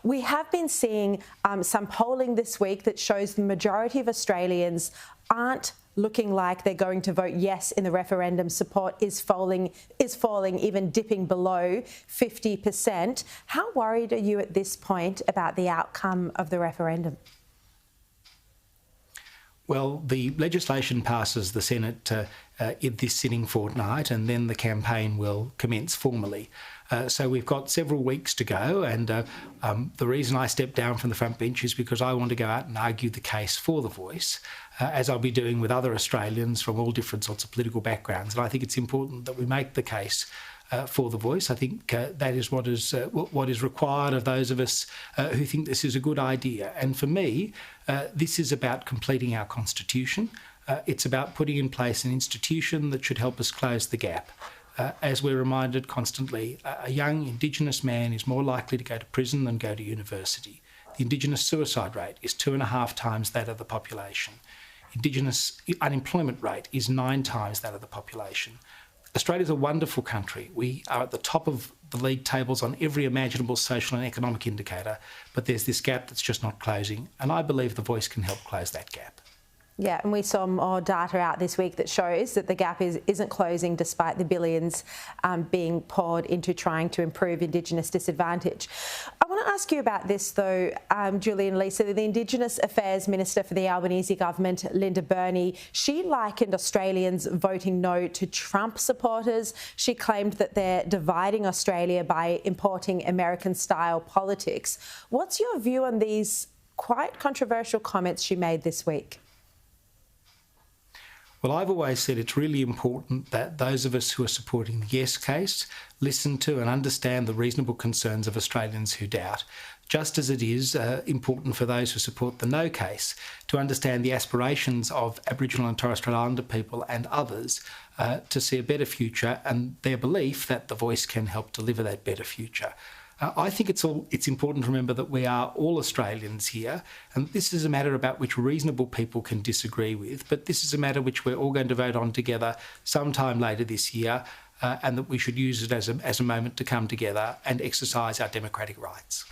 We have been seeing some polling this week that shows the majority of Australians aren't looking like they're going to vote yes in the referendum. Support is falling, even dipping below 50%. How worried are you at this point about the outcome of the referendum? Well, the legislation passes the Senate in this sitting fortnight, and then the campaign will commence formally. So we've got several weeks to go, and the reason I stepped down from the front bench is because I want to go out and argue the case for the voice, as I'll be doing with other Australians from all different sorts of political backgrounds. And I think it's important that we make the case for the voice. I think that is what is required of those of us who think this is a good idea. And for me, this is about completing our constitution. It's about putting in place an institution that should help us close the gap. As we're reminded constantly, a young Indigenous man is more likely to go to prison than go to university. The Indigenous suicide rate is 2.5 times that of the population. Indigenous unemployment rate is 9 times that of the population. Australia's a wonderful country. We are at the top of the league tables on every imaginable social and economic indicator, but there's this gap that's just not closing, and I believe the voice can help close that gap. Yeah, and we saw more data out this week that shows that the gap isn't closing despite the billions being poured into trying to improve Indigenous disadvantage. I want to ask you about this though, Julian Leeser, the Indigenous Affairs Minister for the Albanese government, Linda Burney. She likened Australians voting no to Trump supporters. She claimed that they're dividing Australia by importing American-style politics. What's your view on these quite controversial comments she made this week? Well, I've always said it's really important that those of us who are supporting the yes case listen to and understand the reasonable concerns of Australians who doubt, just as it is important for those who support the no case to understand the aspirations of Aboriginal and Torres Strait Islander people and others to see a better future, and their belief that the voice can help deliver that better future. I think it's important to remember that we are all Australians here, and this is a matter about which reasonable people can disagree with, but this is a matter which we're all going to vote on together sometime later this year, and that we should use it as a moment to come together and exercise our democratic rights.